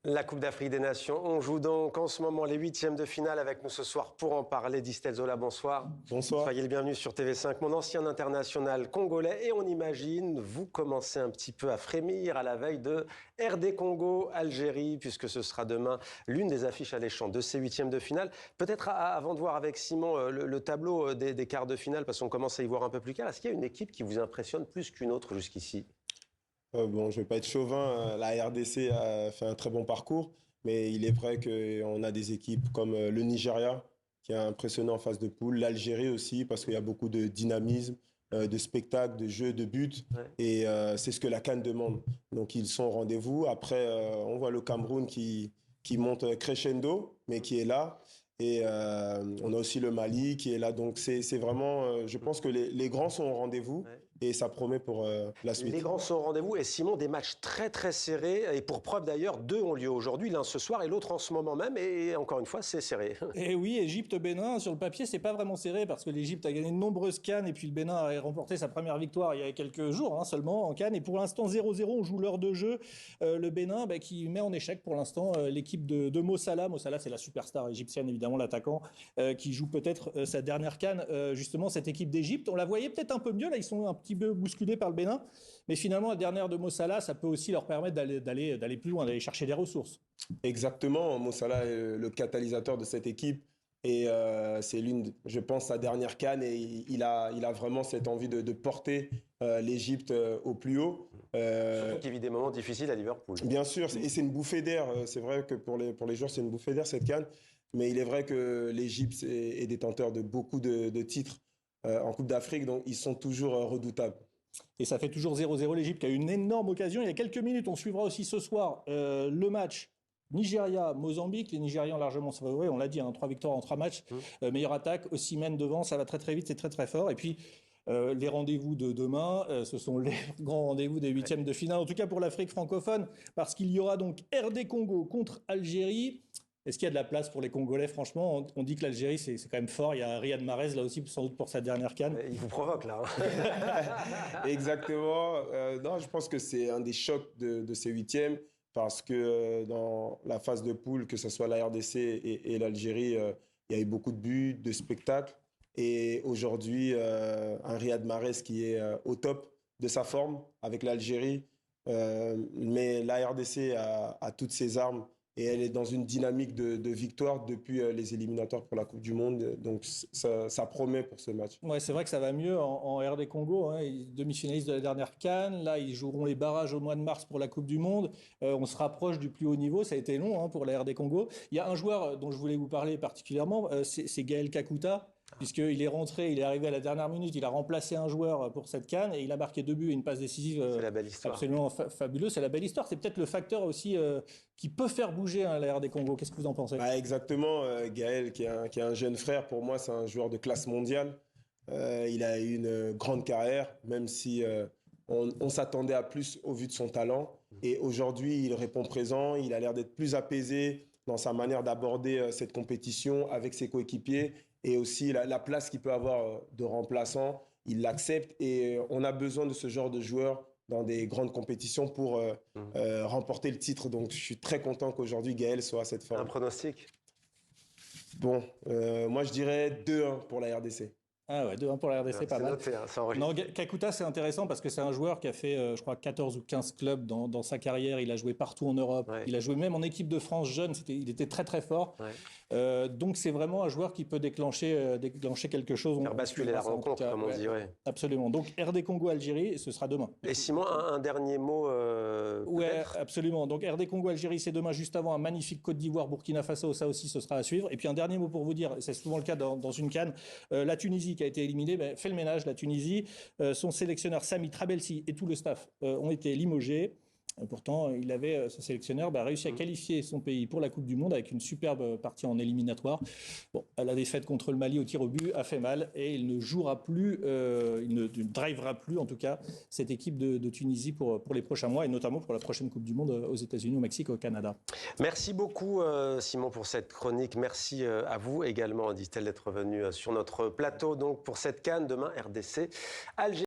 La Coupe d'Afrique des Nations, on joue donc en ce moment les huitièmes de finale avec nous ce soir pour en parler. Distel Zola, bonsoir. Bonsoir. Soyez le bienvenu sur TV5, mon ancien international congolais. Et on imagine, vous commencez un petit peu à frémir à la veille de RD Congo-Algérie, puisque ce sera demain l'une des affiches alléchantes de ces huitièmes de finale. Peut-être avant de voir avec Simon le tableau des quarts de finale, parce qu'on commence à y voir un peu plus clair, est-ce qu'il y a une équipe qui vous impressionne plus qu'une autre jusqu'ici ? Bon, je vais pas être chauvin. La RDC a fait un très bon parcours, mais il est vrai qu'on a des équipes comme le Nigeria, qui est impressionnant en phase de poule, l'Algérie aussi, parce qu'il y a beaucoup de dynamisme, de spectacle, de jeu, de but, et c'est ce que la CAN demande. Donc ils sont au rendez-vous. Après, on voit le Cameroun qui monte crescendo, mais qui est là. Et on a aussi le Mali qui est là. Donc c'est vraiment, je pense que les grands sont au rendez-vous. Ouais. Et ça promet pour la suite. Les grands sont au rendez-vous et Simon, des matchs très très serrés et pour preuve d'ailleurs, deux ont lieu aujourd'hui, l'un ce soir et l'autre en ce moment même et encore une fois c'est serré. Et oui, Égypte-Bénin, sur le papier c'est pas vraiment serré parce que l'Égypte a gagné de nombreuses CAN et puis le Bénin a remporté sa première victoire il y a quelques jours seulement en CAN et pour l'instant 0-0, on joue l'heure de jeu. Le Bénin qui met en échec pour l'instant l'équipe de Mo Salah. Mo Salah c'est la superstar égyptienne évidemment, l'attaquant qui joue peut-être sa dernière CAN, justement cette équipe d'Égypte. On la voyait peut-être un peu mieux, là ils sont un petit peu bousculés par le Bénin, mais finalement la dernière de Mo Salah, ça peut aussi leur permettre d'aller plus loin, d'aller chercher des ressources. Exactement, Mo Salah est le catalyseur de cette équipe et c'est je pense, sa dernière CAN et il a vraiment cette envie de porter l'Égypte au plus haut. Surtout qu'il vit des moments difficiles à Liverpool. Bien sûr, et c'est une bouffée d'air. C'est vrai que pour les joueurs, c'est une bouffée d'air cette CAN, mais il est vrai que l'Égypte est détenteur de beaucoup de titres en Coupe d'Afrique, donc ils sont toujours redoutables. Et ça fait toujours 0-0. L'Égypte a eu une énorme occasion. Il y a quelques minutes, on suivra aussi ce soir le match Nigeria-Mozambique. Les Nigérians largement favoris, on l'a dit, 3 victoires en 3 matchs. Meilleure attaque, Osimhen devant, ça va très très vite, c'est très très fort. Et puis les rendez-vous de demain, ce sont les grands rendez-vous des huitièmes de finale, en tout cas pour l'Afrique francophone, parce qu'il y aura donc RD Congo contre Algérie. Est-ce qu'il y a de la place pour les Congolais? Franchement, on dit que l'Algérie, c'est quand même fort. Il y a Riyad Mahrez, là aussi, sans doute pour sa dernière CAN. Il vous provoque, là. Exactement. Non, je pense que c'est un des chocs de ces huitièmes, parce que dans la phase de poule, que ce soit la RDC et l'Algérie, il y a eu beaucoup de buts, de spectacles. Et aujourd'hui, un Riyad Mahrez qui est au top de sa forme avec l'Algérie. Mais la RDC a toutes ses armes. Et elle est dans une dynamique de victoire depuis les éliminatoires pour la Coupe du Monde. Donc, ça promet pour ce match. Ouais, c'est vrai que ça va mieux en RD Congo. Demi-finalistes de la dernière CAN. Là, ils joueront les barrages au mois de mars pour la Coupe du Monde. On se rapproche du plus haut niveau. Ça a été long pour la RD Congo. Il y a un joueur dont je voulais vous parler particulièrement. C'est Gaël Kakuta. Puisqu'il est rentré, il est arrivé à la dernière minute, il a remplacé un joueur pour cette CAN et il a marqué 2 buts et une passe décisive c'est la belle histoire. Absolument fabuleuse. C'est la belle histoire. C'est peut-être le facteur aussi qui peut faire bouger la RD Congo. Qu'est-ce que vous en pensez? Exactement. Gaël, qui est un jeune frère, pour moi, c'est un joueur de classe mondiale. Il a eu une grande carrière, même si on s'attendait à plus au vu de son talent. Et aujourd'hui, il répond présent. Il a l'air d'être plus apaisé dans sa manière d'aborder cette compétition avec ses coéquipiers. Et aussi la place qu'il peut avoir de remplaçant, il l'accepte. Et on a besoin de ce genre de joueurs dans des grandes compétitions pour remporter le titre. Donc je suis très content qu'aujourd'hui Gaël soit à cette forme. Un pronostic? Bon, moi je dirais 2-1 pour la RDC. Ah ouais, 2-1 pour la RDC, pas mal. Noté, Non, Kakuta, c'est intéressant parce que c'est un joueur qui a fait, je crois, 14 ou 15 clubs dans sa carrière. Il a joué partout en Europe. Ouais. Il a joué même en équipe de France jeune. Il était très, très fort. Ouais. Donc, c'est vraiment un joueur qui peut déclencher quelque chose. Faire basculer la rencontre, comme on dit. Ouais. Absolument. Donc, RD Congo-Algérie, ce sera demain. Et Simon, un dernier mot Ouais, absolument. Donc, RD Congo-Algérie, c'est demain, juste avant un magnifique Côte d'Ivoire-Burkina Faso. Ça aussi, ce sera à suivre. Et puis, un dernier mot pour vous dire, c'est souvent le cas dans une CAN, la Tunisie qui a été éliminée, fait le ménage, la Tunisie. Son sélectionneur Sami Trabelsi et tout le staff ont été limogés. Pourtant, ce sélectionneur réussi à qualifier son pays pour la Coupe du Monde avec une superbe partie en éliminatoire. Bon, la défaite contre le Mali au tir au but a fait mal et il ne jouera plus, il ne drivera plus en tout cas cette équipe de Tunisie pour les prochains mois et notamment pour la prochaine Coupe du Monde aux États-Unis, au Mexique, au Canada. Merci beaucoup Simon pour cette chronique. Merci à vous également, dit-elle, d'être venu sur notre plateau donc pour cette CAN demain RDC Algérie.